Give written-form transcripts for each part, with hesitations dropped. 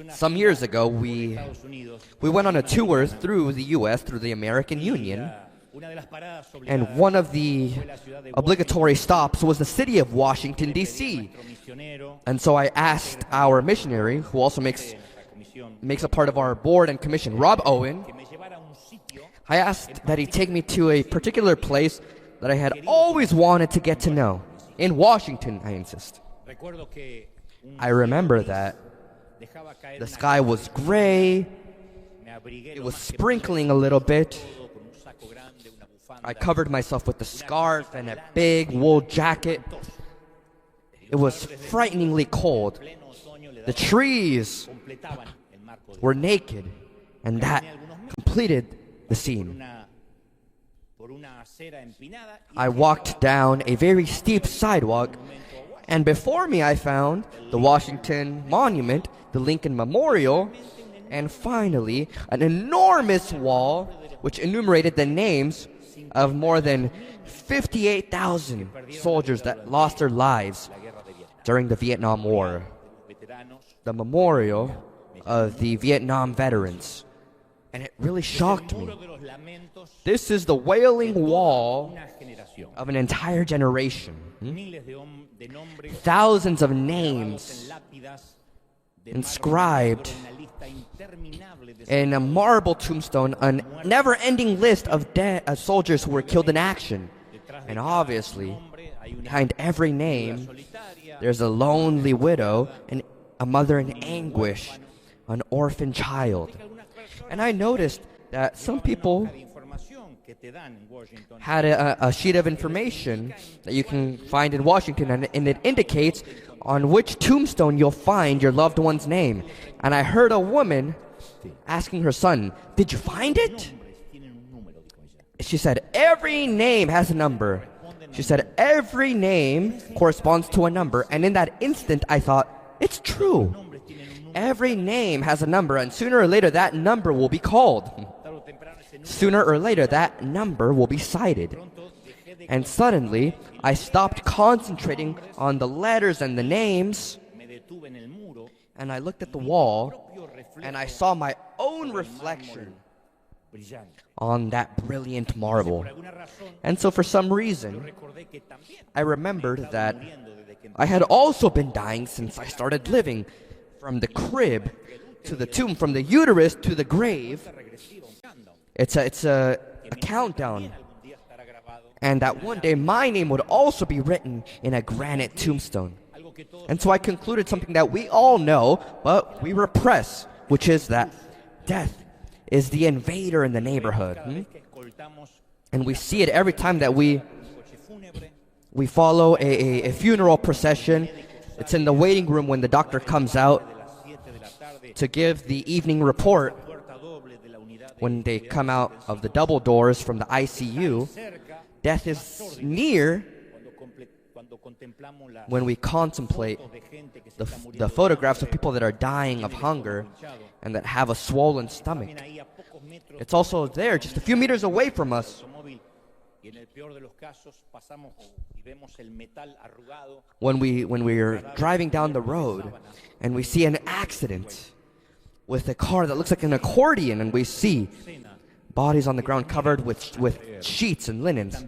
Some years ago, we went on a tour through the U.S., through the American Union, and one of the obligatory stops was the city of Washington, D.C. And so I asked our missionary, who also makes a part of our board and commission, Rob Owen, I asked that he take me to a particular place that I had always wanted to get to know. In Washington, I insist. I remember that the sky was gray, it was sprinkling a little bit. I covered myself with a scarf and a big wool jacket. It was frighteningly cold. The trees were naked, and that completed the scene. I walked down a very steep sidewalk, and before me I found the Washington Monument, the Lincoln Memorial, and finally an enormous wall which enumerated the names of more than 58,000 soldiers that lost their lives during the Vietnam War. The memorial of the Vietnam veterans. And it really shocked me. This is the wailing wall of an entire generation. Thousands of names inscribed in a marble tombstone, a never-ending list of soldiers who were killed in action. And obviously, behind every name, there's a lonely widow, and a mother in anguish, an orphan child. And I noticed that some people had a sheet of information that you can find in Washington, and it indicates on which tombstone you'll find your loved one's name. And I heard a woman asking her son, "Did you find it?" She said, "Every name has a number." She said, "Every name corresponds to a number." And in that instant, I thought, it's true. Every name has a number, and sooner or later, that number will be called. Sooner or later, that number will be cited. And suddenly, I stopped concentrating on the letters and the names, and I looked at the wall, and I saw my own reflection on that brilliant marble. And so for some reason, I remembered that I had also been dying since I started living, from the crib to the tomb, from the uterus to the grave. It's a countdown. And that one day my name would also be written in a granite tombstone. And so I concluded something that we all know, but we repress, which is that death is the invader in the neighborhood. And we see it every time that we follow a funeral procession. It's in the waiting room when the doctor comes out to give the evening report. When they come out of the double doors from the ICU, death is near. When we contemplate the photographs of people that are dying of hunger and that have a swollen stomach, it's also there, just a few meters away from us. When we're driving down the road and we see an accident with a car that looks like an accordion, and we see bodies on the ground covered with sheets and linens.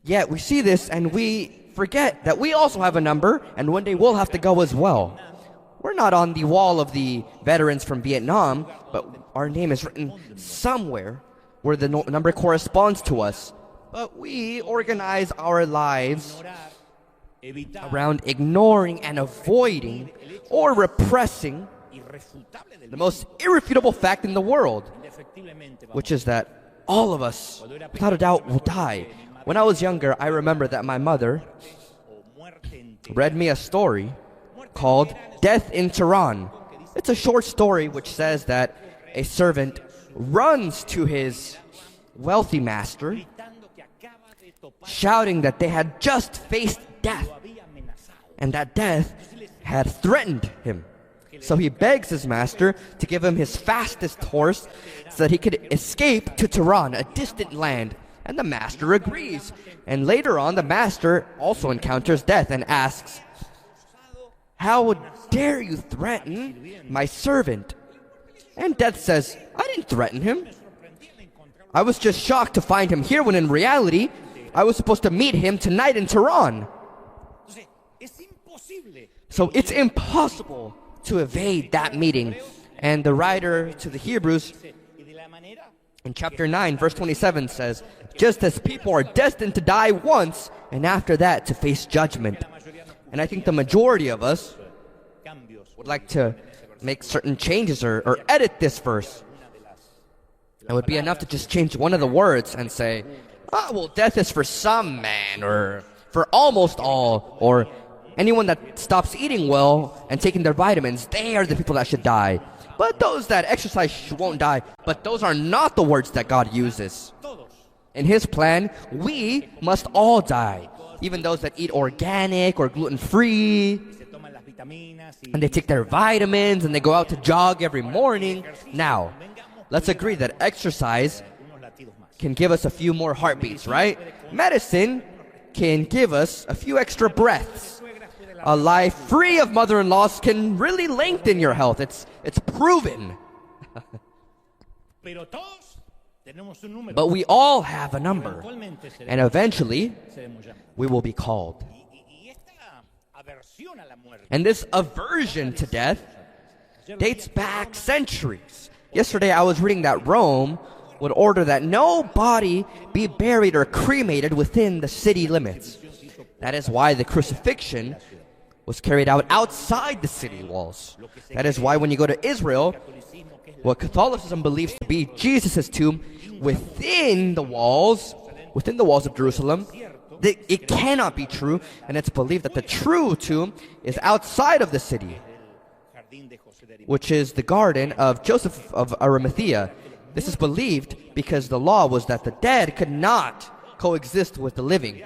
Yet we see this and we forget that we also have a number, and one day we'll have to go as well. We're not on the wall of the veterans from Vietnam, but our name is written somewhere where the number corresponds to us. But we organize our lives around ignoring and avoiding or repressing the most irrefutable fact in the world, which is that all of us, without a doubt, will die. When I was younger, I remember that my mother read me a story called Death in Tehran. It's a short story which says that a servant runs to his wealthy master, shouting that they had just faced death, and that death had threatened him. So he begs his master to give him his fastest horse so that he could escape to Tehran, a distant land. And the master agrees. And later on, the master also encounters death and asks, How dare you threaten my servant? And death says, I didn't threaten him. I was just shocked to find him here when in reality, I was supposed to meet him tonight in Tehran. So it's impossible to evade that meeting. And the writer to the Hebrews in chapter 9, verse 27 says, just as people are destined to die once, and after that to face judgment. And I think the majority of us would like to make certain changes or edit this verse. It would be enough to just change one of the words and say, oh, well, death is for some man, or for almost all, or anyone that stops eating well and taking their vitamins, they are the people that should die. But those that exercise won't die. But those are not the words that God uses. In His plan, we must all die. Even those that eat organic or gluten-free, and they take their vitamins and they go out to jog every morning. Now, let's agree that exercise can give us a few more heartbeats, right? Medicine can give us a few extra breaths. A life free of mother-in-laws can really lengthen your health. It's proven. But we all have a number, and eventually we will be called. And this aversion to death dates back centuries. Yesterday I was reading that Rome would order that no body be buried or cremated within the city limits. That is why the crucifixion was carried out outside the city walls. That is why when you go to Israel, what Catholicism believes to be Jesus' tomb within the walls of Jerusalem, it cannot be true, and it's believed that the true tomb is outside of the city, which is the garden of Joseph of Arimathea. This is believed because the law was that the dead could not coexist with the living.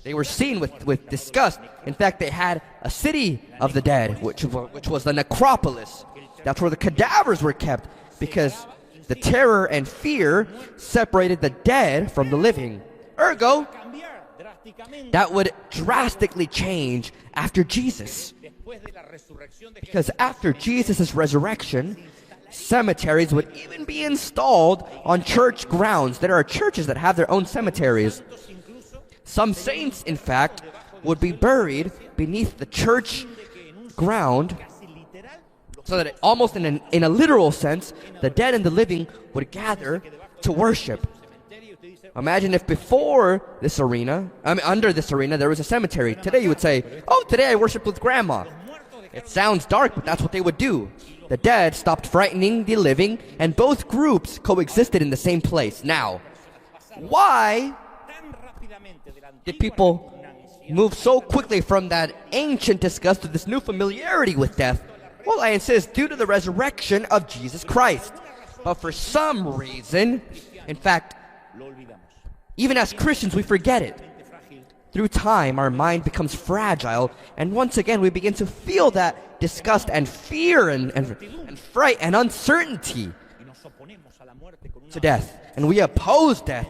They were seen with disgust. In fact, they had a city of the dead, which was the necropolis. That's where the cadavers were kept, because the terror and fear separated the dead from the living. Ergo, that would drastically change after Jesus. Because after Jesus' resurrection, cemeteries would even be installed on church grounds. There are churches that have their own cemeteries. Some saints, in fact, would be buried beneath the church ground, so that almost in a literal sense, the dead and the living would gather to worship. Imagine if before this arena, under this arena, there was a cemetery. Today you would say, oh, today I worshiped with grandma. It sounds dark, but that's what they would do. The dead stopped frightening the living, and both groups coexisted in the same place. Now, why did people move so quickly from that ancient disgust to this new familiarity with death? Well, I insist, due to the resurrection of Jesus Christ. But for some reason, in fact, even as Christians, we forget it. Through time, our mind becomes fragile, and once again, we begin to feel that disgust and fear and fright and uncertainty to death. And we oppose death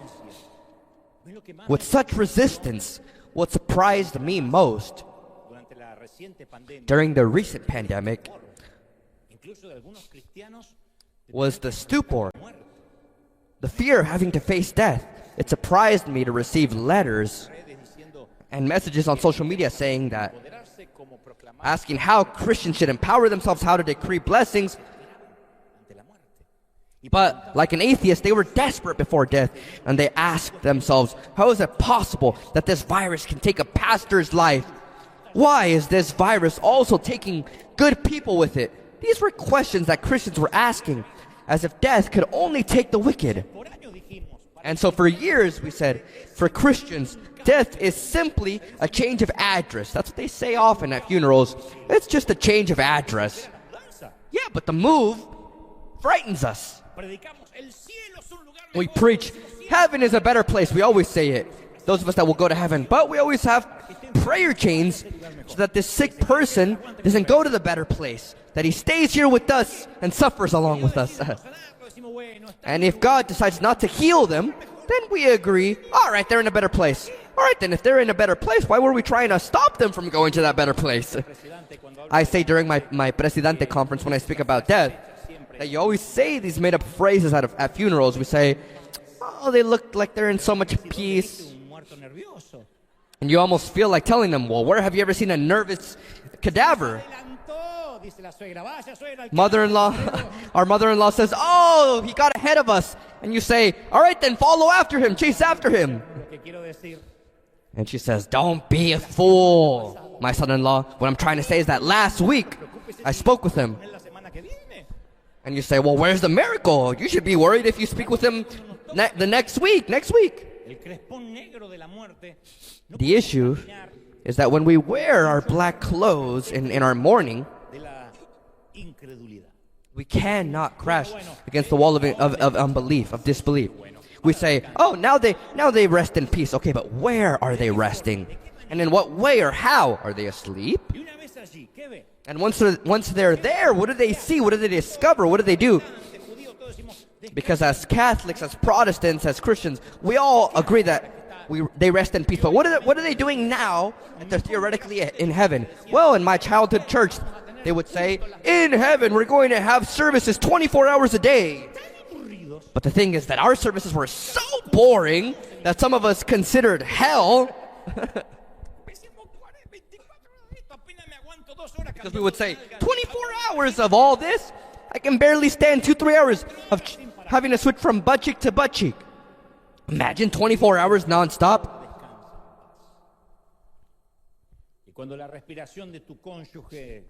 with such resistance. What surprised me most during the recent pandemic was the stupor, the fear of having to face death. It surprised me to receive letters and messages on social media saying that, asking how Christians should empower themselves, how to decree blessings. But like an atheist, they were desperate before death, and they asked themselves, how is it possible that this virus can take a pastor's life? Why is this virus also taking good people with it? These were questions that Christians were asking, as if death could only take the wicked. And so for years we said, for Christians, death is simply a change of address. That's what they say often at funerals. It's just a change of address. Yeah, but the move frightens us. We preach, heaven is a better place. We always say it. Those of us that will go to heaven. But we always have prayer chains so that this sick person doesn't go to the better place, that he stays here with us and suffers along with us. And if God decides not to heal them, then we agree, all right, they're in a better place. all right, then if they're in a better place, why were we trying to stop them from going to that better place? I say during my Presidente conference when I speak about death, that you always say these made-up phrases at funerals. We say, oh, they look like they're in so much peace. And you almost feel like telling them, well, where have you ever seen a nervous cadaver? Our mother-in-law says, oh, he got ahead of us. And you say, all right, then follow after him, chase after him. And she says, don't be a fool, my son-in-law. What I'm trying to say is that last week, I spoke with him. And you say, well, where's the miracle? You should be worried if you speak with him the next week. The issue is that when we wear our black clothes in our mourning, we cannot crash against the wall of unbelief, of disbelief. We say, oh, now they rest in peace. Okay, but where are they resting? And in what way or how? Are they asleep? And once they're there, what do they see? What do they discover? What do they do? Because as Catholics, as Protestants, as Christians, we all agree that they rest in peace. But what are they doing now that they're theoretically in heaven? Well, in my childhood church, they would say, in heaven, we're going to have services 24 hours a day. But the thing is that our services were so boring that some of us considered hell. Because we would say, 24 hours of all this? I can barely stand 2-3 hours of having to switch from butt cheek to butt cheek. Imagine 24 hours non-stop.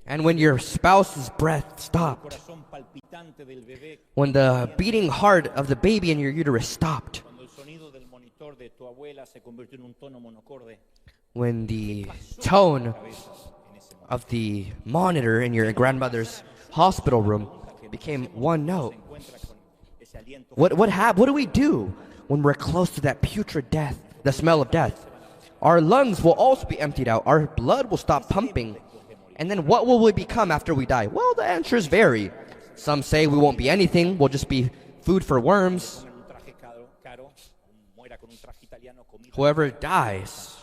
And when your spouse's breath stopped, when the beating heart of the baby in your uterus stopped, when the tone of the monitor in your grandmother's hospital room became one note, what do we do when we're close to that putrid death, the smell of death? Our lungs will also be emptied out. Our blood will stop pumping. And then what will we become after we die? Well, the answers vary. Some say we won't be anything. We'll just be food for worms. Whoever dies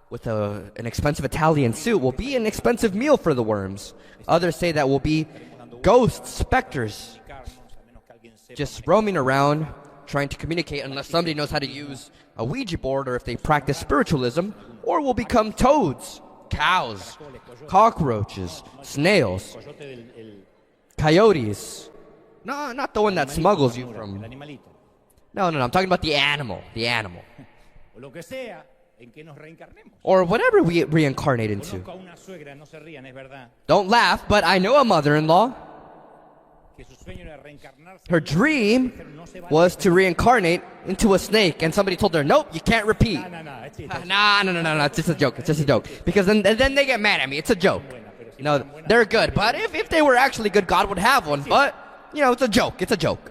with an expensive Italian suit will be an expensive meal for the worms. Others say that we'll be ghosts, specters, just roaming around trying to communicate unless somebody knows how to use a Ouija board or if they practice spiritualism, or will become toads, cows, cockroaches, snails, coyotes. No, not the one that smuggles you from. No, I'm talking about the animal. Or whatever we reincarnate into. Don't laugh, but I know a mother-in-law. Her dream was to reincarnate into a snake, and somebody told her, nope, you can't repeat. No, it's just a joke. Because then they get mad at me. It's a joke. No, they're good, but if they were actually good, God would have one. But, it's a joke.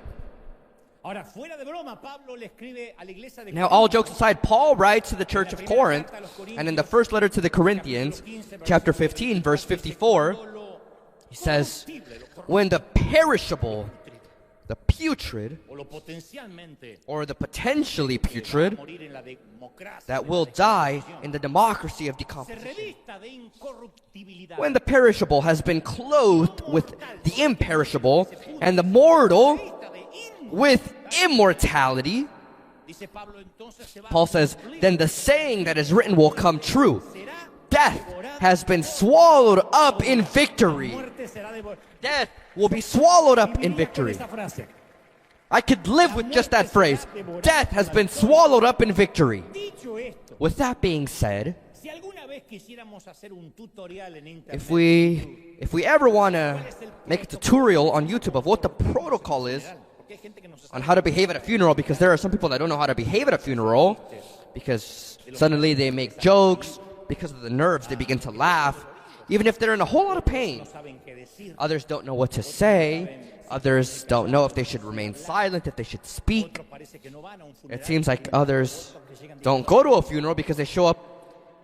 Now, all jokes aside, Paul writes to the church of Corinth, and in the first letter to the Corinthians, chapter 15, verse 54, he says, when the perishable, the putrid, or the potentially putrid, that will die in the democracy of decomposition. When the perishable has been clothed with the imperishable, and the mortal with immortality, Paul says, then the saying that is written will come true. Death has been swallowed up in victory. Death will be swallowed up in victory. I could live with just that phrase. Death has been swallowed up in victory. With that being said, if we ever want to make a tutorial on YouTube of what the protocol is on how to behave at a funeral, because there are some people that don't know how to behave at a funeral, because suddenly they make jokes, because of the nerves they begin to laugh, even if they're in a whole lot of pain. Others don't know what to say. Others don't know if they should remain silent, if they should speak. It seems like others don't go to a funeral because they show up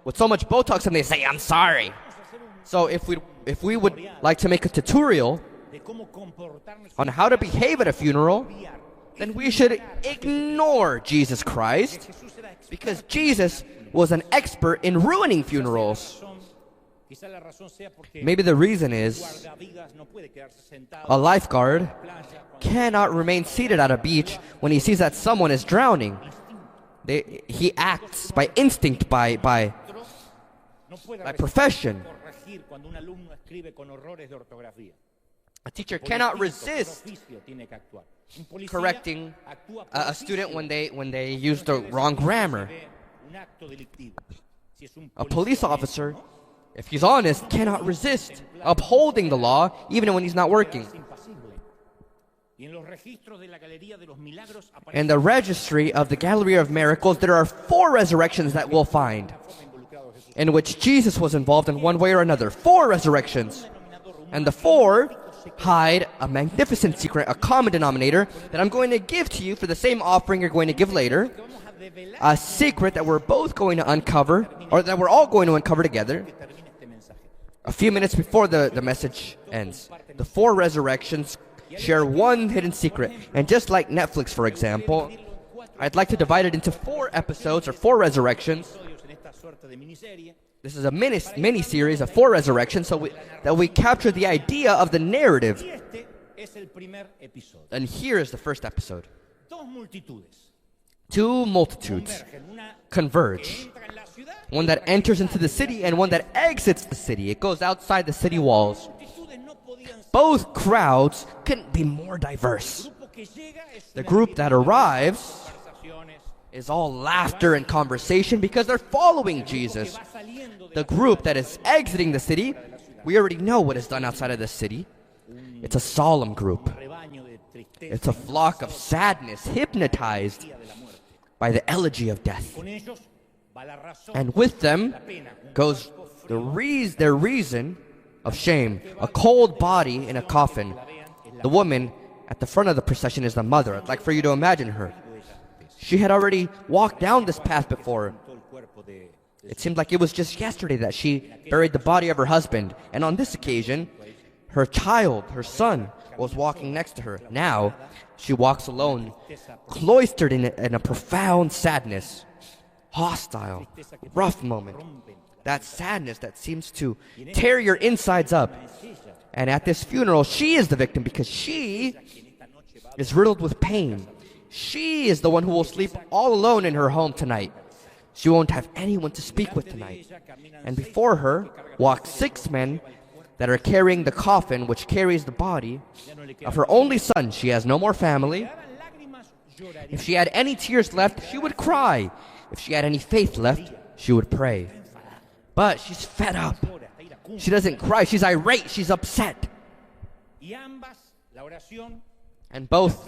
with so much Botox and they say, I'm sorry. So if we would like to make a tutorial on how to behave at a funeral, then we should ignore Jesus Christ, because Jesus was an expert in ruining funerals. Maybe the reason is a lifeguard cannot remain seated at a beach when he sees that someone is drowning. He acts by instinct, by profession. A teacher cannot resist correcting a student when they use the wrong grammar. A police officer, if he's honest, cannot resist upholding the law even when he's not working. In the registry of the Gallery of Miracles, there are 4 resurrections that we'll find, in which Jesus was involved in one way or another. 4 resurrections. And the 4 hide a magnificent secret, a common denominator, that I'm going to give to you for the same offering you're going to give later. A secret that we're both going to uncover, or that we're all going to uncover together, a few minutes before the message ends. The 4 resurrections share one hidden secret. And just like Netflix, for example, I'd like to divide it into 4 episodes, or 4 resurrections. This is a mini-series of 4 resurrections, so that we capture the idea of the narrative. And here is the first episode. 2 multitudes converge. One that enters into the city and one that exits the city. It goes outside the city walls. Both crowds couldn't be more diverse. The group that arrives is all laughter and conversation because they're following Jesus. The group that is exiting the city, we already know what is done outside of the city. It's a solemn group. It's a flock of sadness, hypnotized by the elegy of death. And with them goes their reason of shame, a cold body in a coffin. The woman at the front of the procession is the mother. I'd like for you to imagine her. She had already walked down this path before. It seemed like it was just yesterday that she buried the body of her husband. And on this occasion, her child, her son, was walking next to her. Now, she walks alone, cloistered in a profound sadness. Hostile, rough moment. That sadness that seems to tear your insides up. And at this funeral, she is the victim because she is riddled with pain. She is the one who will sleep all alone in her home tonight. She won't have anyone to speak with tonight. And before her walk 6 men that are carrying the coffin which carries the body of her only son. She has no more family. If she had any tears left, she would cry. If she had any faith left, she would pray. But she's fed up. She doesn't cry. She's irate. She's upset. And both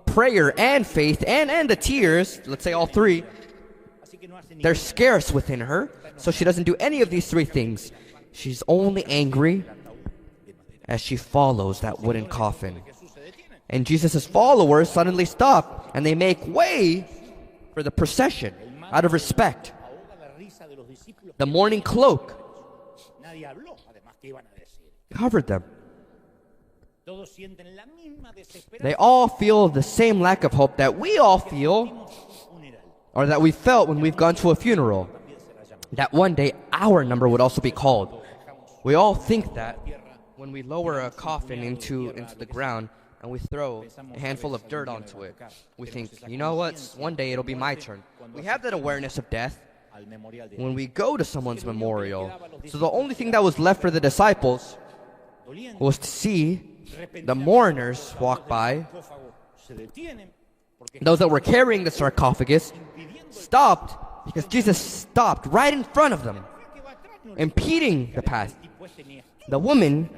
prayer and faith and the tears, let's say all 3, they're scarce within her. So she doesn't do any of these 3 things. She's only angry as she follows that wooden coffin. And Jesus' followers suddenly stop and they make way for the procession out of respect. The mourning cloak covered them. They all feel the same lack of hope that we all feel, or that we felt when we've gone to a funeral, that one day our number would also be called. We all think that when we lower a coffin into the ground and we throw a handful of dirt onto it, we think, you know what, one day it'll be my turn. We have that awareness of death when we go to someone's memorial. So the only thing that was left for the disciples was to see the mourners walk by. Those that were carrying the sarcophagus stopped because Jesus stopped right in front of them, impeding the path. The woman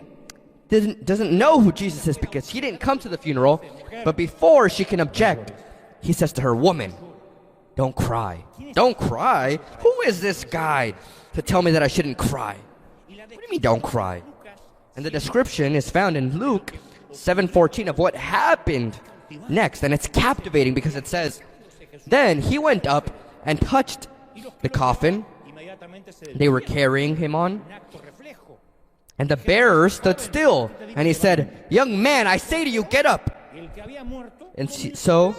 doesn't know who Jesus is because he didn't come to the funeral, but before she can object, he says to her, "Woman, don't cry." Don't cry? Who is this guy to tell me that I shouldn't cry? What do you mean, don't cry? And the description is found in Luke 7:14 of what happened next. And it's captivating because it says, "Then he went up and touched the coffin they were carrying him on. And the bearer stood still. And he said, 'Young man, I say to you, get up.' And so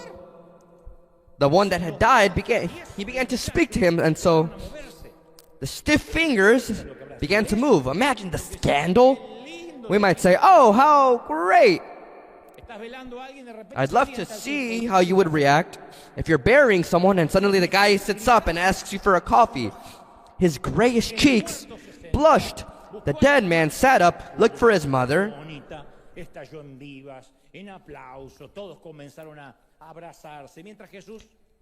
the one that had died began to speak to him, and so the stiff fingers began to move. Imagine the scandal. We might say, oh, how great. I'd love to see how you would react if you're burying someone and suddenly the guy sits up and asks you for a coffee. His grayish cheeks blushed. The dead man sat up, looked for his mother,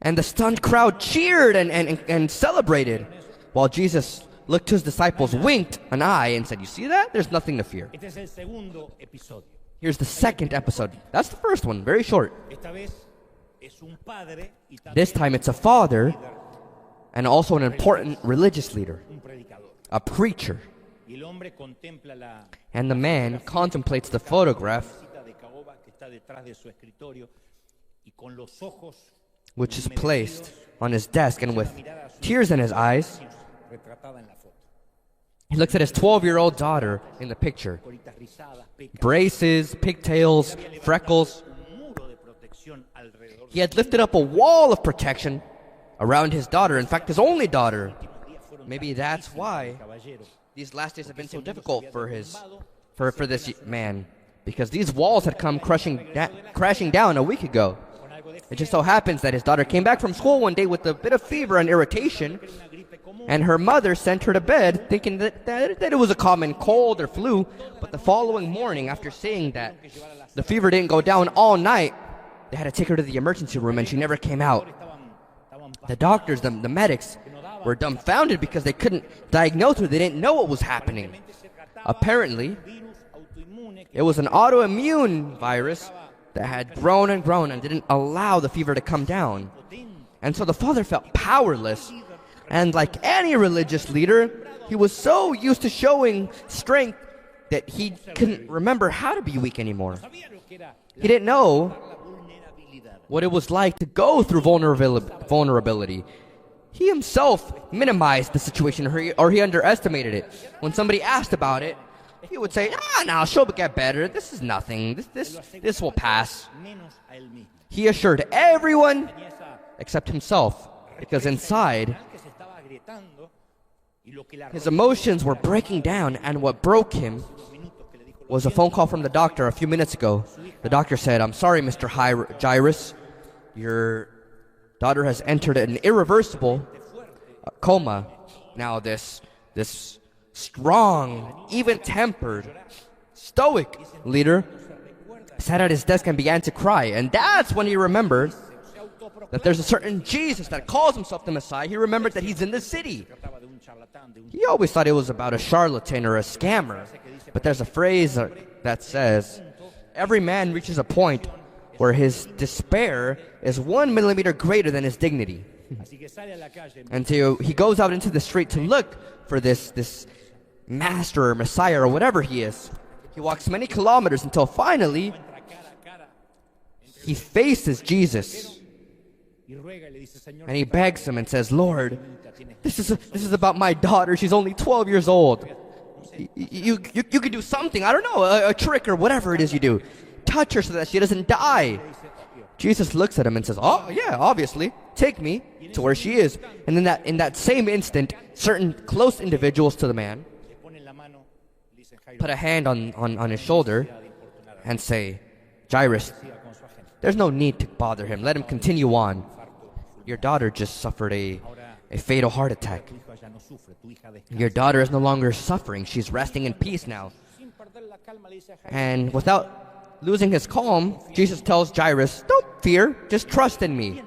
and the stunned crowd cheered and celebrated, while Jesus looked to his disciples, winked an eye, and said, you see that? There's nothing to fear. Here's the second episode. That's the first one, very short. This time it's a father and also an important religious leader, a preacher. And the man contemplates the photograph, which is placed on his desk, and with tears in his eyes, he looks at his 12-year-old daughter in the picture. Braces, pigtails, freckles. He had lifted up a wall of protection around his daughter, in fact, his only daughter. Maybe that's why these last days have been so difficult for this man, because these walls had come crashing down a week ago. It just so happens that his daughter came back from school one day with a bit of fever and irritation, and her mother sent her to bed thinking that it was a common cold or flu. But the following morning, after seeing that the fever didn't go down all night, they had to take her to the emergency room, and she never came out. The doctors, the medics, were dumbfounded because they couldn't diagnose her. They didn't know what was happening. Apparently, it was an autoimmune virus that had grown and grown and didn't allow the fever to come down. And so the father felt powerless. And like any religious leader, he was so used to showing strength that he couldn't remember how to be weak anymore. He didn't know what it was like to go through vulnerability. He himself minimized the situation, or he underestimated it. When somebody asked about it, he would say, no, she'll get better. This is nothing. This will pass. He assured everyone except himself, because inside, his emotions were breaking down, and what broke him was a phone call from the doctor a few minutes ago. The doctor said, I'm sorry, Mr. Jairus. Your daughter has entered an irreversible coma. Now this strong, even-tempered, stoic leader sat at his desk and began to cry. And that's when he remembered that there's a certain Jesus that calls himself the Messiah. He remembered that he's in the city. He always thought it was about a charlatan or a scammer. But there's a phrase that says, every man reaches a point where his despair is 1 millimeter greater than his dignity. And so he goes out into the street to look for this master or Messiah or whatever he is. He walks many kilometers until finally he faces Jesus. And he begs him and says, Lord, this is about my daughter. She's only 12 years old. You could do something, I don't know, a trick or whatever it is you do. Touch her so that she doesn't die. Jesus looks at him and says, oh, yeah, obviously. Take me to where she is. And then in that same instant, certain close individuals to the man put a hand on his shoulder and say, Jairus, there's no need to bother him. Let him continue on. Your daughter just suffered a fatal heart attack. Your daughter is no longer suffering. She's resting in peace now. And without losing his calm, Jesus tells Jairus, don't fear, just trust in me.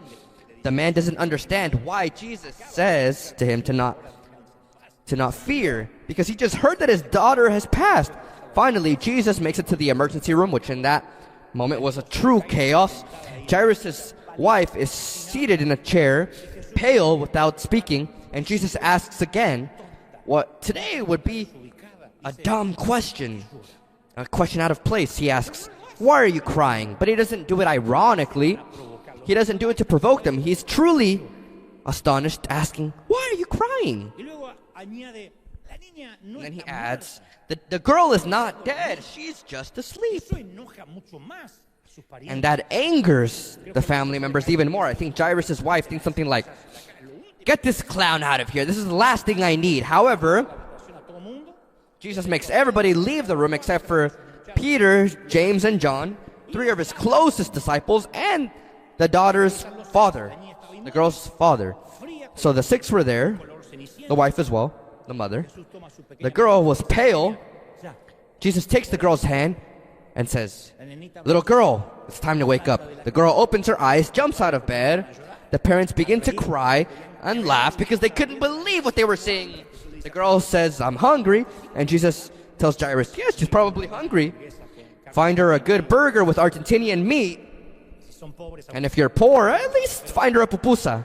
The man doesn't understand why Jesus says to him to not fear, because he just heard that his daughter has passed. Finally, Jesus makes it to the emergency room, which in that moment was a true chaos. Jairus' wife is seated in a chair, pale without speaking, and Jesus asks again what today would be a dumb question, a question out of place. He asks, why are you crying? But he doesn't do it ironically. He doesn't do it to provoke them. He's truly astonished, asking, why are you crying? And then he adds, the girl is not dead. She's just asleep. And that angers the family members even more. I think Jairus' wife thinks something like, get this clown out of here. This is the last thing I need. However, Jesus makes everybody leave the room except for Peter, James, and John, 3 of his closest disciples, and the daughter's father, the girl's father. So the 6 were there, the wife as well, the mother. The girl was pale. Jesus takes the girl's hand and says, little girl, it's time to wake up. The girl opens her eyes, jumps out of bed. The parents begin to cry and laugh because they couldn't believe what they were seeing. The girl says, I'm hungry. And Jesus tells Jairus, yes, she's probably hungry. Find her a good burger with Argentinian meat. And if you're poor, at least find her a pupusa.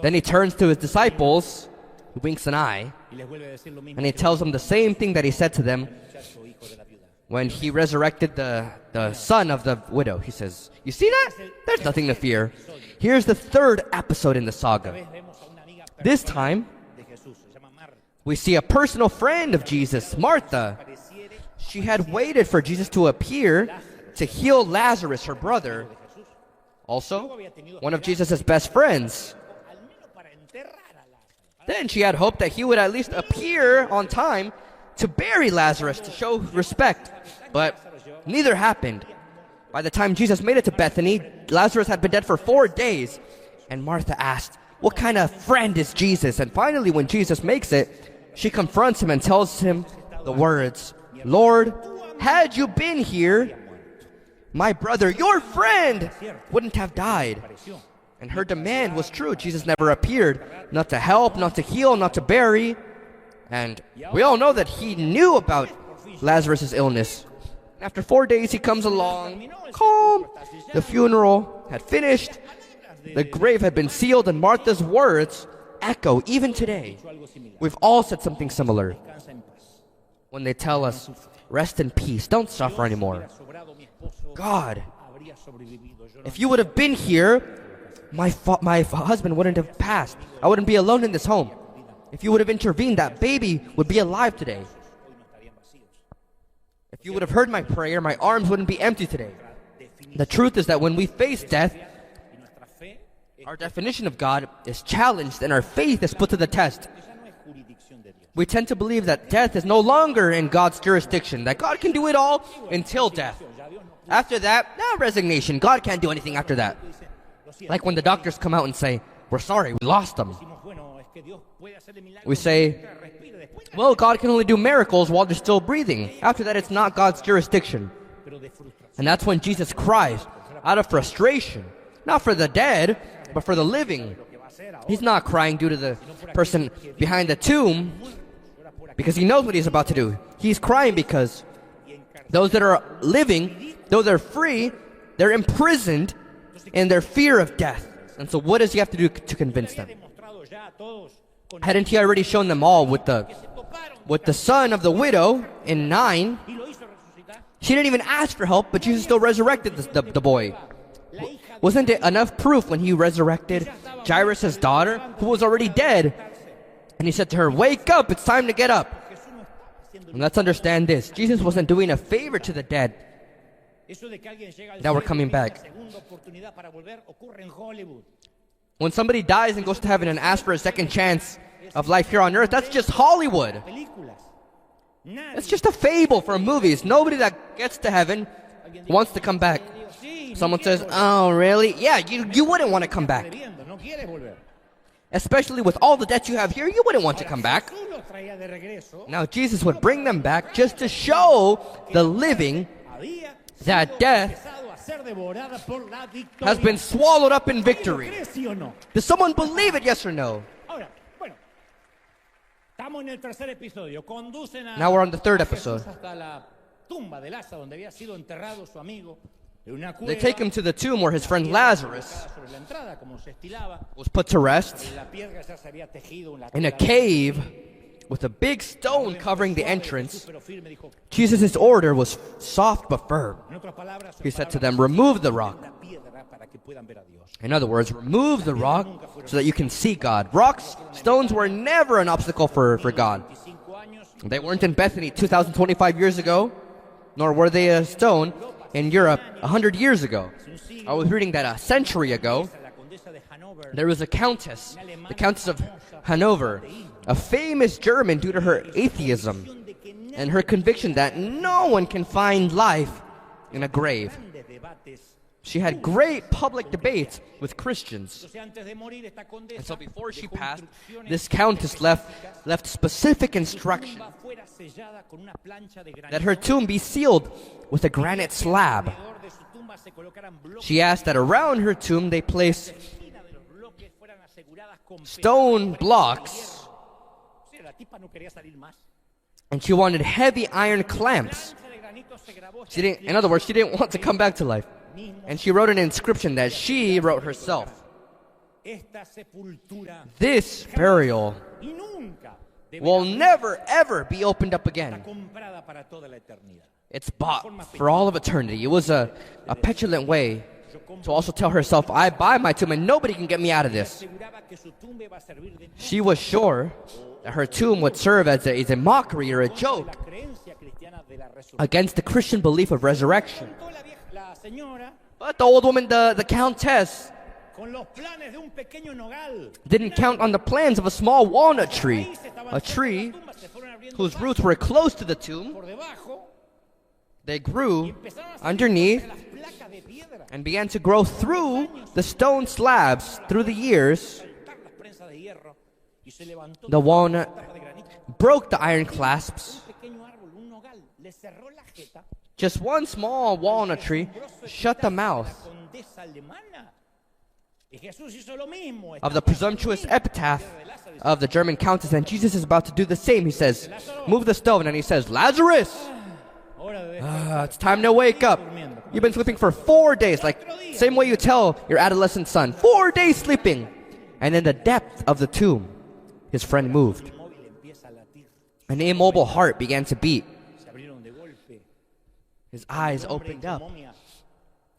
Then he turns to his disciples, he winks an eye, and he tells them the same thing that he said to them when he resurrected the son of the widow. He says, you see that? There's nothing to fear. Here's the 3rd episode in the saga. This time, we see a personal friend of Jesus, Martha. She had waited for Jesus to appear to heal Lazarus, her brother. Also, one of Jesus' best friends. Then she had hoped that he would at least appear on time to bury Lazarus to show respect. But neither happened. By the time Jesus made it to Bethany, Lazarus had been dead for 4 days. And Martha asked, what kind of friend is Jesus? And finally, when Jesus makes it, she confronts him and tells him the words, Lord, had you been here, my brother, your friend, wouldn't have died. And her demand was true. Jesus never appeared, not to help, not to heal, not to bury. And we all know that he knew about Lazarus' illness. After 4 days, he comes along, calm. The funeral had finished. The grave had been sealed, and Martha's words echo even today. We've all said something similar. When they tell us, rest in peace, don't suffer anymore. God, if you would have been here, my husband wouldn't have passed. I wouldn't be alone in this home. If you would have intervened, that baby would be alive today. If you would have heard my prayer, my arms wouldn't be empty today. The truth is that when we face death, our definition of God is challenged and our faith is put to the test. We tend to believe that death is no longer in God's jurisdiction, that God can do it all until death. After that, resignation. God can't do anything after that. Like when the doctors come out and say, we're sorry, we lost them. We say, well, God can only do miracles while they're still breathing. After that, it's not God's jurisdiction. And that's when Jesus cries out of frustration, not for the dead, but for the living. He's not crying due to the person behind the tomb because he knows what he's about to do. He's crying because those that are living, though they're free, they're imprisoned in their fear of death. And so what does he have to do to convince them? Hadn't he already shown them all with the son of the widow in 9? She didn't even ask for help, but Jesus still resurrected the boy. Wasn't it enough proof when he resurrected Jairus' daughter, who was already dead? And he said to her, wake up, it's time to get up. And let's understand this. Jesus wasn't doing a favor to the dead that were coming back. When somebody dies and goes to heaven and asks for a second chance of life here on earth, that's just Hollywood. It's just a fable for movies. Nobody that gets to heaven wants to come back. Someone says, oh, really? Yeah, you wouldn't want to come back. Especially with all the debts you have here, you wouldn't want to come back. Now, Jesus would bring them back just to show the living that death has been swallowed up in victory. Does someone believe it, yes or no? Now we're on the 3rd episode. They take him to the tomb where his friend Lazarus was put to rest. In a cave with a big stone covering the entrance, Jesus' order was soft but firm. He said to them, remove the rock. In other words, remove the rock so that you can see God. Rocks, stones were never an obstacle for God. They weren't in Bethany 2,025 years ago, nor were they a stone in Europe 100 years ago. I was reading that a century ago, there was a countess, the Countess of Hanover, a famous German due to her atheism and her conviction that no one can find life in a grave. She had great public debates with Christians. And so before she passed, this countess left specific instruction that her tomb be sealed with a granite slab. She asked that around her tomb they place stone blocks, and she wanted heavy iron clamps. In other words, she didn't want to come back to life. And she wrote an inscription that she wrote herself. This burial will never ever be opened up again. It's bought for all of eternity. It was a petulant way to also tell herself, I buy my tomb and nobody can get me out of this. She was sure that her tomb would serve as a mockery or a joke against the Christian belief of resurrection. But the old woman, the countess, didn't count on the plans of a small walnut tree, a tree whose roots were close to the tomb. They grew underneath and began to grow through the stone slabs through the years. The walnut broke the iron clasps. Just one small walnut tree shut the mouth of the presumptuous epitaph of the German countess, and Jesus is about to do the same. He says, move the stone, and he says, Lazarus, it's time to wake up. You've been sleeping for 4 days, like same way you tell your adolescent son, 4 days sleeping. And in the depth of the tomb, his friend moved. An immobile heart began to beat. His eyes opened up.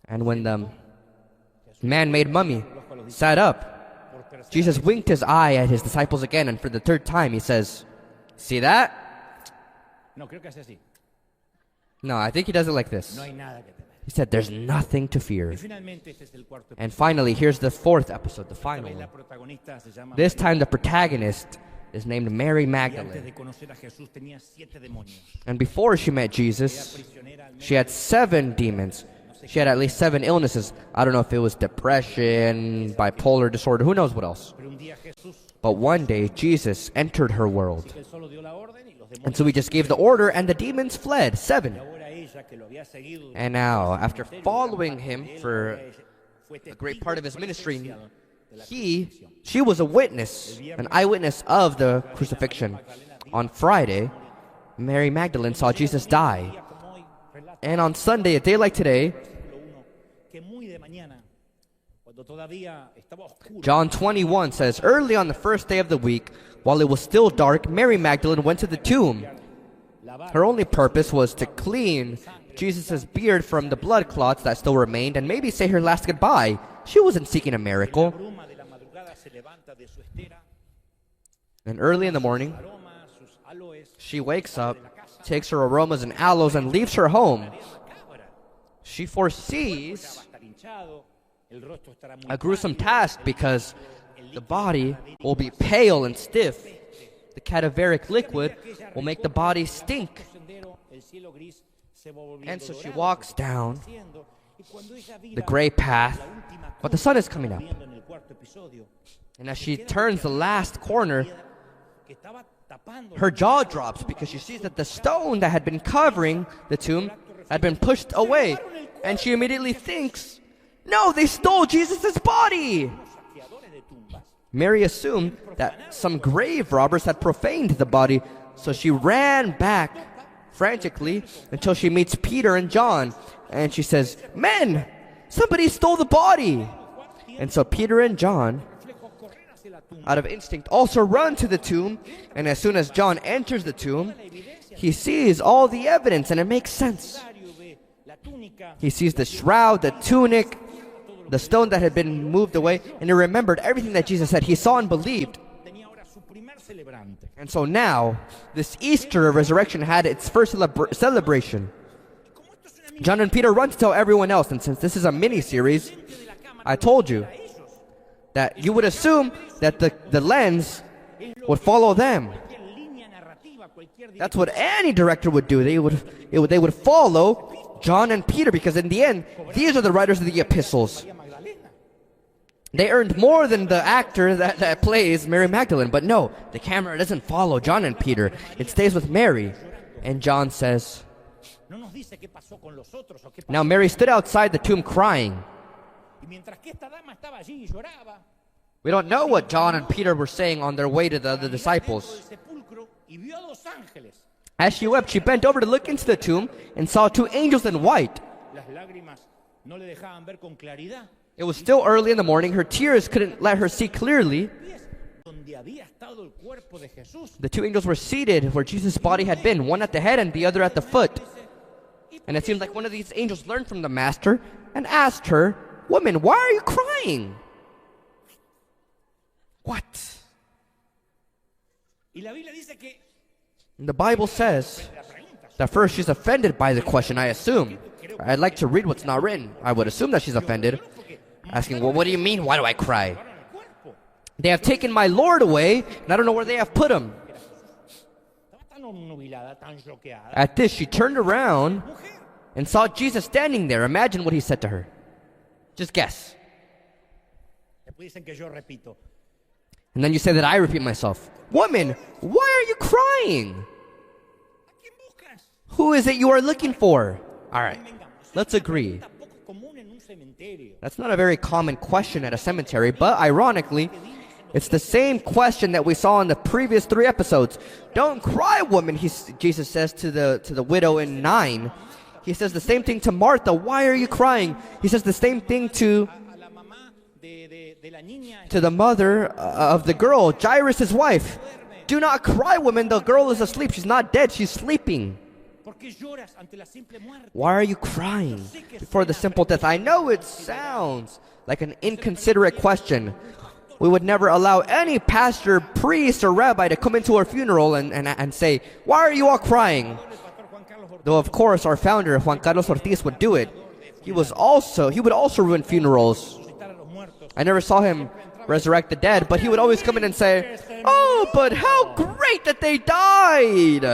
And when the man-made mummy sat up, Jesus winked his eye at his disciples again, and for the third time he says, see that? No, I think he does it like this. He said, there's nothing to fear. And finally, here's the fourth episode, the final one. This time the protagonist is named Mary Magdalene. And before she met Jesus, she had 7 demons. She had at least 7 illnesses. I don't know if it was depression, bipolar disorder, who knows what else. But one day, Jesus entered her world. And so he just gave the order, and the demons fled, 7. And now, after following him for a great part of his ministry, she was a witness, an eyewitness of the crucifixion. On Friday, Mary Magdalene saw Jesus die. And on Sunday, a day like today, John 21 says, early on the first day of the week, while it was still dark, Mary Magdalene went to the tomb. Her only purpose was to clean Jesus' beard from the blood clots that still remained and maybe say her last goodbye. She wasn't seeking a miracle. And early in the morning, she wakes up, takes her aromas and aloes, and leaves her home. She foresees a gruesome task because the body will be pale and stiff. The cadaveric liquid will make the body stink. And so she walks down the gray path, but the sun is coming up. And as she turns the last corner, her jaw drops because she sees that the stone that had been covering the tomb had been pushed away. And she immediately thinks, no, they stole Jesus' body. Mary assumed that some grave robbers had profaned the body, so she ran back frantically until she meets Peter and John. And she says, men, somebody stole the body. And so Peter and John out of instinct, also run to the tomb. And as soon as John enters the tomb, he sees all the evidence, and it makes sense. He sees the shroud, the tunic, the stone that had been moved away, and he remembered everything that Jesus said. He saw and believed. And so now, this Easter resurrection had its first celebration. John and Peter run to tell everyone else, and since this is a mini-series, I told you that you would assume that the lens would follow them. That's what any director would do. They would follow John and Peter, because in the end, these are the writers of the epistles. They earned more than the actor that plays Mary Magdalene. But no, the camera doesn't follow John and Peter. It stays with Mary. And John says, now Mary stood outside the tomb crying. We don't know what John and Peter were saying on their way to the other disciples. As she wept, she bent over to look into the tomb and saw two angels in white. It was still early in the morning. Her tears couldn't let her see clearly. The two angels were seated where Jesus' body had been, one at the head and the other at the foot. And it seemed like one of these angels learned from the Master and asked her, "Woman, why are you crying?" What? And the Bible says that first she's offended by the question, I assume. I'd like to read what's not written. I would assume that she's offended. Asking, well, what do you mean? Why do I cry? They have taken my Lord away, and I don't know where they have put him. At this, she turned around and saw Jesus standing there. Imagine what he said to her. Just guess. And then you say that I repeat myself. Woman, why are you crying? Who is it you are looking for? All right, let's agree. That's not a very common question at a cemetery, but ironically, it's the same question that we saw in the previous 3 episodes. Don't cry, woman, Jesus says to the widow in 9. He says the same thing to Martha. Why are you crying? He says the same thing to the mother of the girl, Jairus' wife. Do not cry, woman. The girl is asleep. She's not dead. She's sleeping. Why are you crying before the simple death? I know it sounds like an inconsiderate question. We would never allow any pastor, priest, or rabbi to come into our funeral and say, why are you all crying? Though, of course, our founder, Juan Carlos Ortiz, would do it. He would also ruin funerals. I never saw him resurrect the dead, but he would always come in and say, oh, but how great that they died.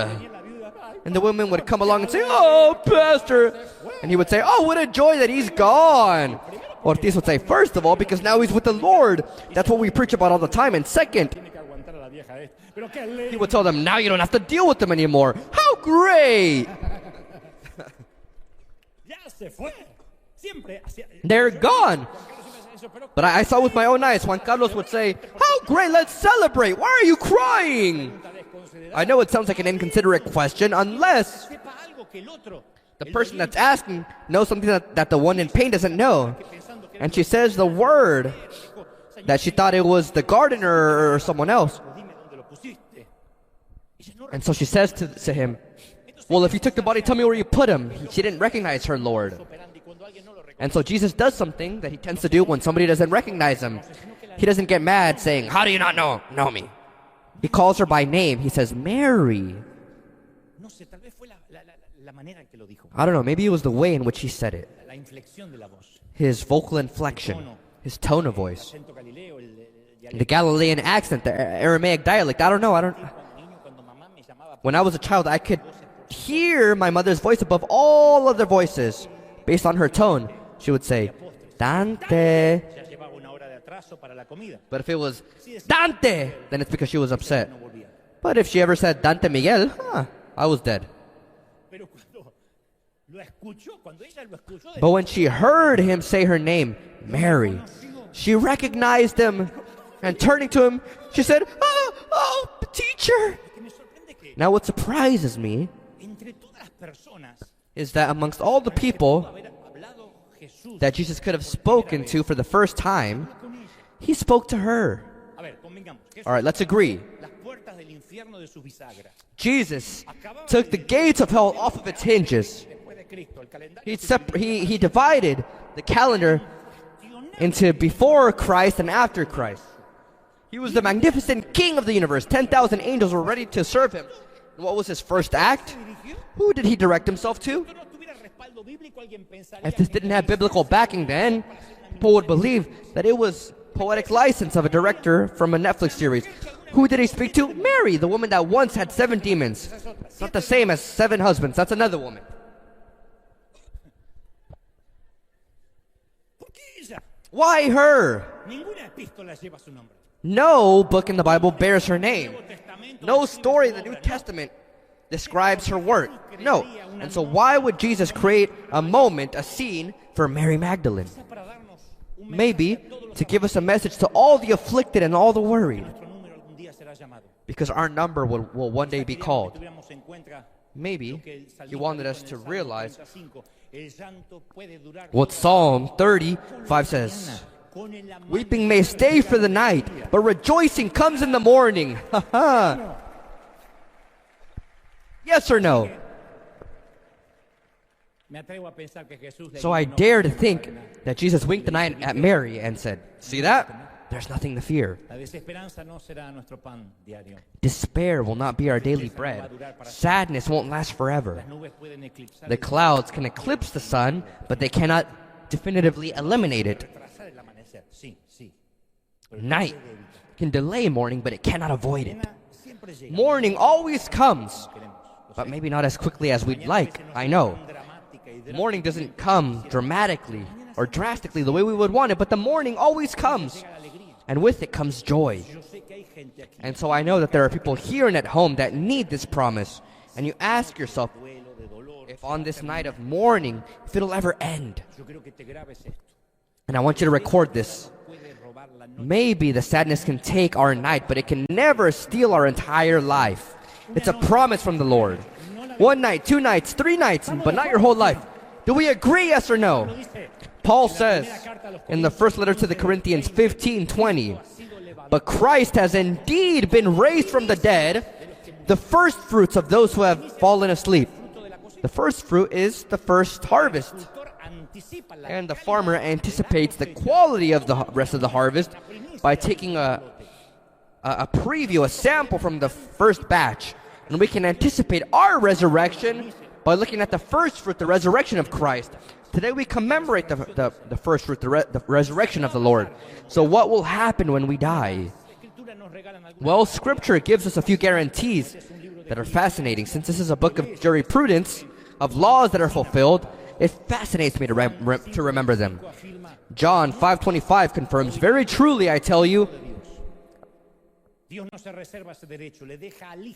And the women would come along and say, oh, pastor. And he would say, oh, what a joy that he's gone. Ortiz would say, first of all, because now he's with the Lord. That's what we preach about all the time. And second, he would tell them, now you don't have to deal with them anymore. How great. They're gone. But I saw with my own eyes, Juan Carlos would say, how great, let's celebrate. Why are you crying? I know it sounds like an inconsiderate question, unless the person that's asking knows something that the one in pain doesn't know. And she says the word that she thought it was the gardener or someone else. And so she says to him, well, if you took the body, tell me where you put him. She didn't recognize her Lord. And so Jesus does something that he tends to do when somebody doesn't recognize him. He doesn't get mad saying, how do you not know me? He calls her by name. He says, Mary. I don't know, maybe it was the way in which he said it. His vocal inflection, his tone of voice, the Galilean accent, the Aramaic dialect. I don't know. When I was a child, I could hear my mother's voice above all other voices based on her tone. She would say, Dante. But if it was Dante, then it's because she was upset. But if she ever said Dante Miguel, I was dead. But when she heard him say her name, Mary, she recognized him, and turning to him, she said, oh, teacher. Now what surprises me is that amongst all the people that Jesus could have spoken to for the first time, he spoke to her. All right, let's agree. Jesus took the gates of hell off of its hinges. He divided the calendar into before Christ and after Christ. He was the magnificent king of the universe. 10,000 angels were ready to serve him. What was his first act? Who did he direct himself to? If this didn't have biblical backing, then people would believe that it was poetic license of a director from a Netflix series. Who did he speak to? Mary, the woman that once had 7 demons. It's not the same as 7 husbands. That's another woman. Why her? No book in the Bible bears her name. No story in the New Testament describes her work. No. And so why would Jesus create a moment, a scene for Mary Magdalene? Maybe to give us a message to all the afflicted and all the worried. Because our number will one day be called. Maybe he wanted us to realize what Psalm 35 says. Weeping may stay for the night, but rejoicing comes in the morning. Yes or no? So I dare to think that Jesus winked an eye at Mary and said, see that? There's nothing to fear. Despair will not be our daily bread. Sadness won't last forever. The clouds can eclipse the sun, but they cannot definitively eliminate it. Night can delay morning, but it cannot avoid it. Morning always comes, but maybe not as quickly as we'd like, I know. Morning doesn't come dramatically or drastically the way we would want it, but the morning always comes. And with it comes joy. And so I know that there are people here and at home that need this promise. And you ask yourself, if on this night of mourning, if it'll ever end. And I want you to record this. Maybe the sadness can take our night, but it can never steal our entire life. It's a promise from the Lord. 1 night, 2 nights, 3 nights, but not your whole life. Do we agree, yes or no? Paul says in the first letter to the Corinthians 15:20, but Christ has indeed been raised from the dead, the first fruits of those who have fallen asleep. The first fruit is the first harvest. And the farmer anticipates the quality of the rest of the harvest by taking a preview, a sample from the first batch. And we can anticipate our resurrection by looking at the first fruit, the resurrection of Christ. Today we commemorate the first fruit, the resurrection of the Lord. So what will happen when we die? Well, Scripture gives us a few guarantees that are fascinating. Since this is a book of jurisprudence, of laws that are fulfilled, it fascinates me to remember them. John 5:25 confirms, very truly I tell you,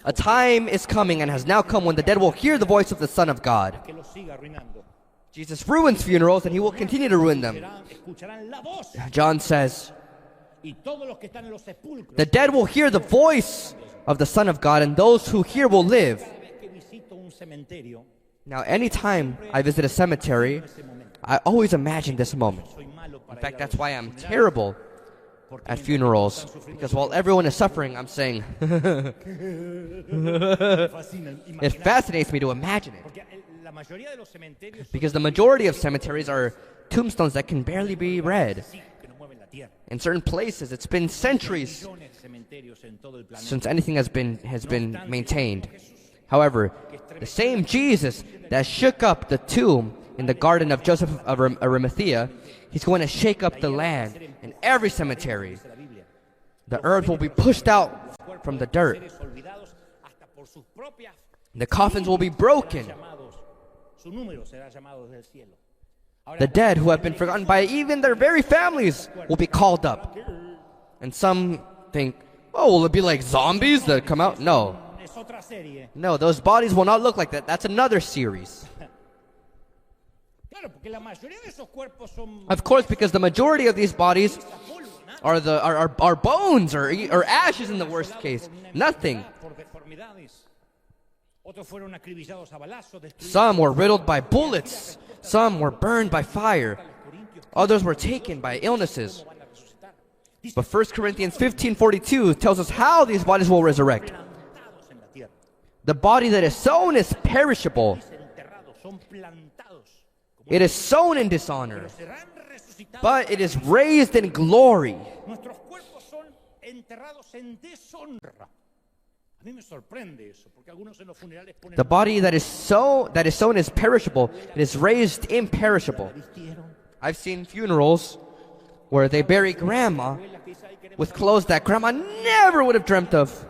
a time is coming and has now come when the dead will hear the voice of the Son of God. Jesus ruins funerals and he will continue to ruin them. John says, the dead will hear the voice of the Son of God, and those who hear will live. Now, anytime I visit a cemetery, I always imagine this moment. In fact, that's why I'm terrible at funerals, because while everyone is suffering, I'm saying, it fascinates me to imagine it. Because the majority of cemeteries are tombstones that can barely be read. In certain places, it's been centuries since anything has been maintained. However, the same Jesus that shook up the tomb in the garden of Joseph of Arimathea, he's going to shake up the land in every cemetery. The earth will be pushed out from the dirt. The coffins will be broken. The dead who have been forgotten by even their very families will be called up. And some think, oh, will it be like zombies that come out? No. No, those bodies will not look like that. That's another series. Of course, because the majority of these bodies are bones or ashes in the worst case. Nothing. Some were riddled by bullets. Some were burned by fire. Others were taken by illnesses. But 1 Corinthians 15:42 tells us how these bodies will resurrect. The body that is sown is perishable. It is sown in dishonor, but it is raised in glory. The body that is sown is perishable. It is raised imperishable. I've seen funerals where they bury grandma with clothes that grandma never would have dreamt of.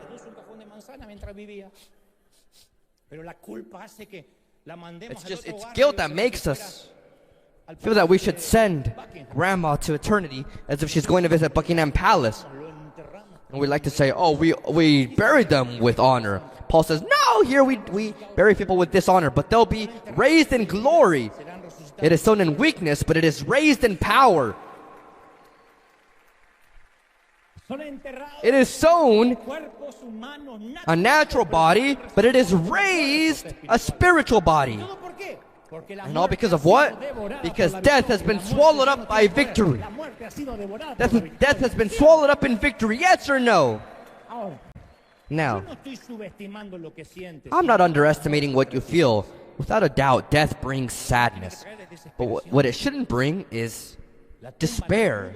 It's guilt that makes us feel that we should send grandma to eternity as if she's going to visit Buckingham Palace. And we like to say, oh, we buried them with honor. Paul says, no, here we bury people with dishonor, but they'll be raised in glory. It is sown in weakness, but it is raised in power. It is sown a natural body, but it is raised a spiritual body. And all because of what? Because death has been swallowed up by victory. Death has been swallowed up in victory, yes or no? Now, I'm not underestimating what you feel. Without a doubt, death brings sadness. But what it shouldn't bring is despair.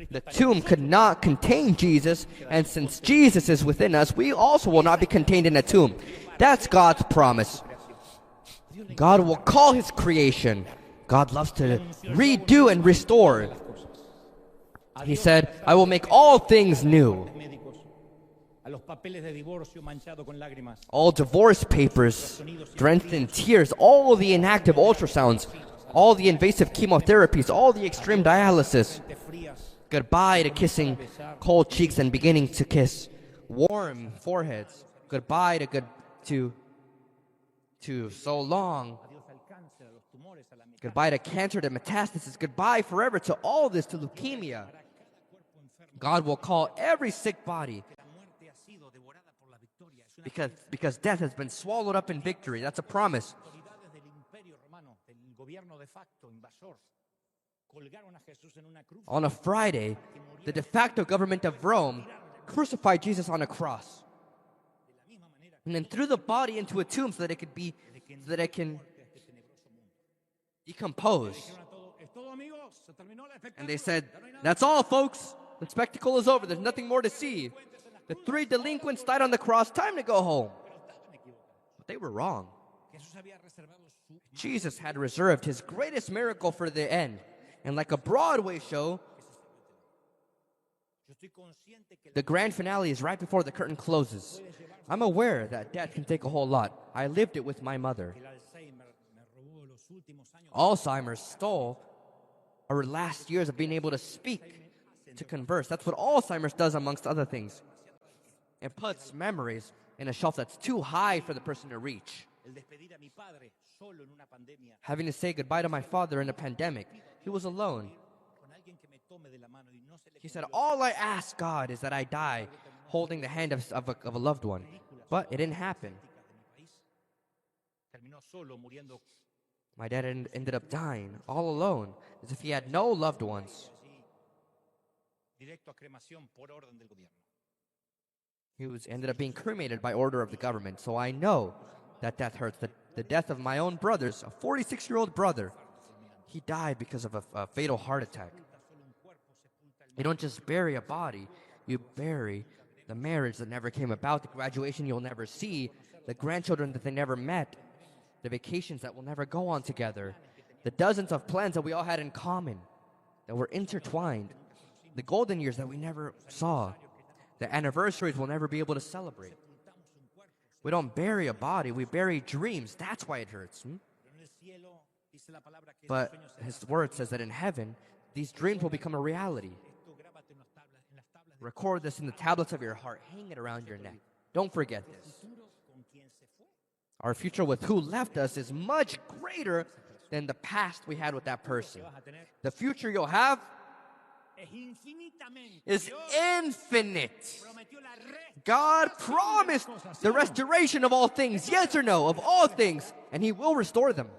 The tomb could not contain Jesus, and since Jesus is within us, we also will not be contained in a tomb. That's God's promise. God will call his creation. God loves to redo and restore. He said, I will make all things new. All divorce papers drenched in tears, all the inactive ultrasounds, all the invasive chemotherapies, all the extreme dialysis. Goodbye to kissing cold cheeks and beginning to kiss warm foreheads. Goodbye to so long. Goodbye to cancer, to metastasis. Goodbye forever to all this, to leukemia. God will call every sick body because death has been swallowed up in victory. That's a promise. On a Friday, the de facto government of Rome crucified Jesus on a cross, and then threw the body into a tomb so that it can decompose. And they said, "That's all, folks. The spectacle is over. There's nothing more to see. The 3 delinquents died on the cross. Time to go home." But they were wrong. Jesus had reserved his greatest miracle for the end. And like a Broadway show, the grand finale is right before the curtain closes. I'm aware that death can take a whole lot. I lived it with my mother. Alzheimer's stole our last years of being able to speak, to converse. That's what Alzheimer's does, amongst other things. It puts memories in a shelf that's too high for the person to reach. Having to say goodbye to my father in a pandemic, he was alone. He said, all I ask God is that I die holding the hand of a loved one. But it didn't happen. My dad ended up dying all alone, as if he had no loved ones. He ended up being cremated by order of the government. So I know that death hurts. The death of my own brother's, a 46-year-old brother, he died because of a fatal heart attack. You don't just bury a body, you bury the marriage that never came about, the graduation you'll never see, the grandchildren that they never met, the vacations that will never go on together, the dozens of plans that we all had in common, that were intertwined, the golden years that we never saw, the anniversaries we'll never be able to celebrate. We don't bury a body, we bury dreams. That's why it hurts. But his word says that in heaven, these dreams will become a reality. Record this in the tablets of your heart. Hang it around your neck. Don't forget this. Our future with who left us is much greater than the past we had with that person. The future you'll have is infinite. God promised the restoration of all things, yes or no, of all things, and he will restore them.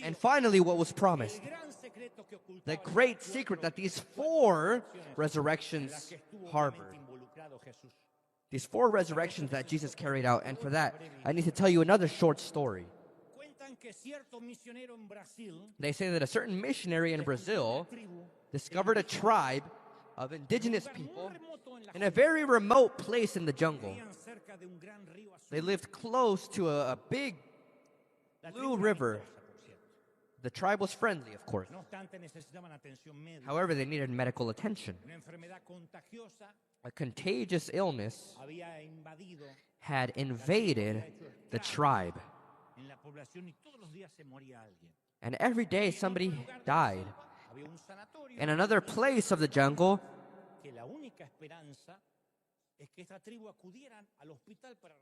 And finally, what was promised? The great secret that these 4 resurrections harbored. These 4 resurrections that Jesus carried out. And for that, I need to tell you another short story. They say that a certain missionary in Brazil discovered a tribe of indigenous people in a very remote place in the jungle. They lived close to a big blue river. The tribe was friendly, of course. However, they needed medical attention. A contagious illness had invaded the tribe. And every day somebody died. In another place of the jungle,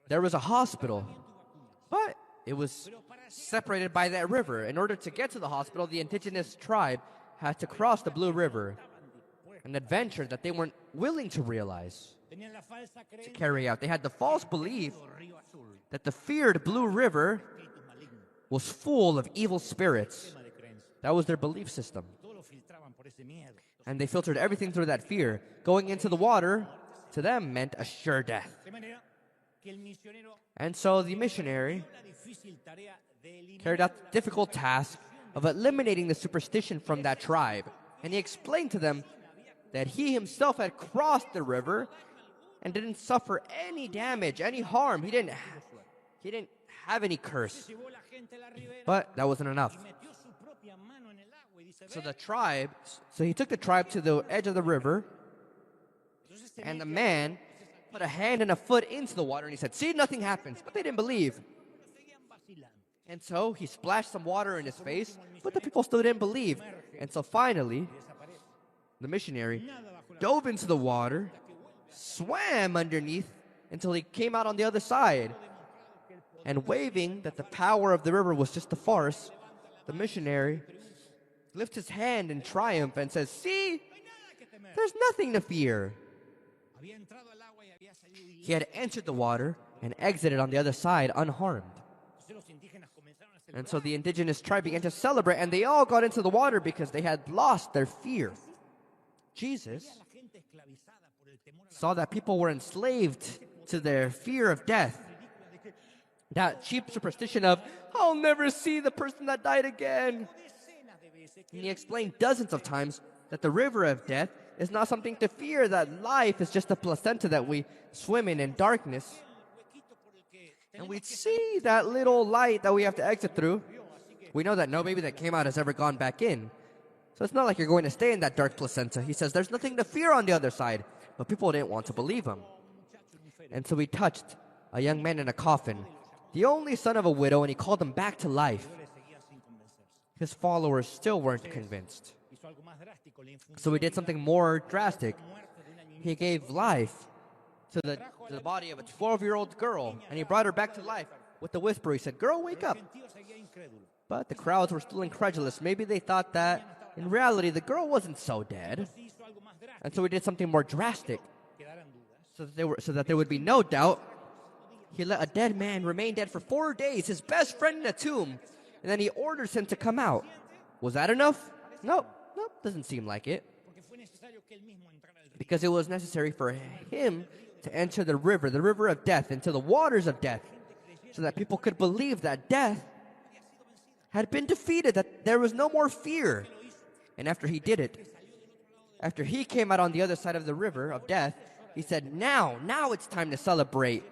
there was a hospital, but it was separated by that river. In order to get to the hospital, the indigenous tribe had to cross the Blue River, an adventure that they weren't willing to realize, to carry out. They had the false belief that the feared Blue River was full of evil spirits. That was their belief system. And they filtered everything through that fear. Going into the water, to them, meant a sure death. And so the missionary carried out the difficult task of eliminating the superstition from that tribe. And he explained to them that he himself had crossed the river and didn't suffer any damage, any harm. He didn't have any curse. But that wasn't enough. So he took the tribe to the edge of the river, and the man put a hand and a foot into the water, and he said, "See, nothing happens." But they didn't believe. And so he splashed some water in his face, but the people still didn't believe. And so finally, the missionary dove into the water, swam underneath until he came out on the other side. And waving that the power of the river was just a farce, the missionary lifts his hand in triumph and says, "See, there's nothing to fear." He had entered the water and exited on the other side unharmed. And so the indigenous tribe began to celebrate, and they all got into the water because they had lost their fear. Jesus saw that people were enslaved to their fear of death. That cheap superstition of, "I'll never see the person that died again." And he explained dozens of times that the river of death is not something to fear, that life is just a placenta that we swim in darkness. And we see that little light that we have to exit through. We know that no baby that came out has ever gone back in. So it's not like you're going to stay in that dark placenta. He says there's nothing to fear on the other side. But people didn't want to believe him. And so he touched a young man in a coffin, the only son of a widow, and he called him back to life. His followers still weren't convinced. So he did something more drastic. He gave life to the body of a 12-year-old girl, and he brought her back to life with a whisper. He said, "Girl, wake up." But the crowds were still incredulous. Maybe they thought that, in reality, the girl wasn't so dead. And so he did something more drastic. So that there would be no doubt. He let a dead man remain dead for 4 days, his best friend in a tomb, and then he orders him to come out. Was that enough? Nope, doesn't seem like it. Because it was necessary for him to enter the river of death, into the waters of death, so that people could believe that death had been defeated, that there was no more fear. And after he did it, after he came out on the other side of the river of death, he said, now it's time to celebrate.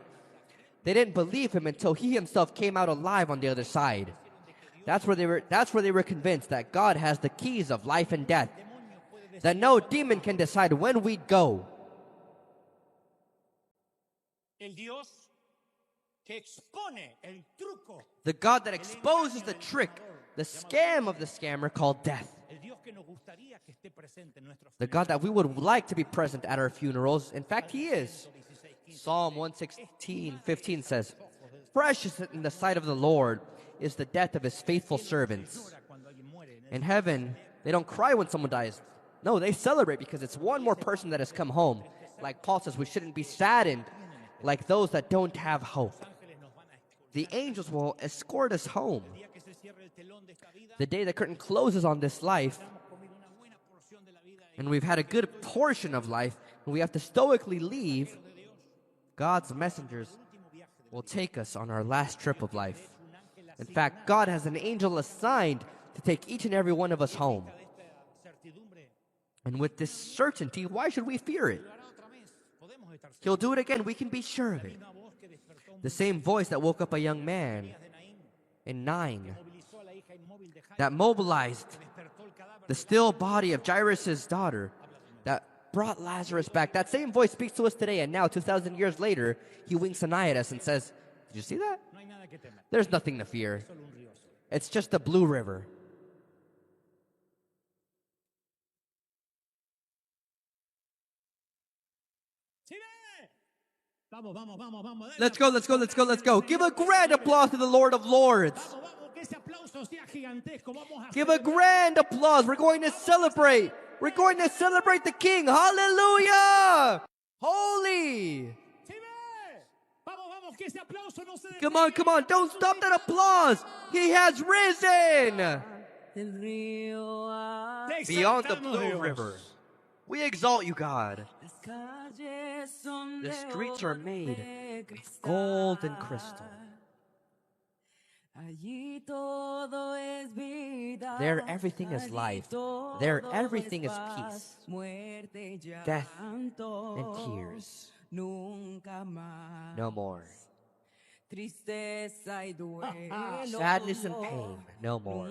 They didn't believe him until he himself came out alive on the other side. That's where they were convinced that God has the keys of life and death, that no demon can decide when we'd go. The God that exposes the trick, the scam of the scammer called death. The God that we would like to be present at our funerals. In fact, he is. Psalm 116:15 says, "Precious in the sight of the Lord is the death of his faithful servants." In heaven, they don't cry when someone dies. No, they celebrate because it's one more person that has come home. Like Paul says, we shouldn't be saddened like those that don't have hope. The angels will escort us home. The day the curtain closes on this life, and we've had a good portion of life, and we have to stoically leave, God's messengers will take us on our last trip of life. In fact, God has an angel assigned to take each and every one of us home. And with this certainty, why should we fear it? He'll do it again. We can be sure of it. The same voice that woke up a young man in 9, that mobilized the still body of Jairus' daughter, that brought Lazarus back. That same voice speaks to us today, and now, 2,000 years later, he winks an eye at us and says, "Did you see that? There's nothing to fear. It's just the blue river." Let's go, let's go, let's go, let's go. Give a grand applause to the Lord of Lords. Give a grand applause. We're going to celebrate. We're going to celebrate the King. Hallelujah! Holy! Come on, come on. Don't stop that applause. He has risen. Beyond the blue river. We exalt you, God. The streets are made of gold and crystal. There everything is life. There everything is peace, death, and tears. No more. Sadness and pain, no more.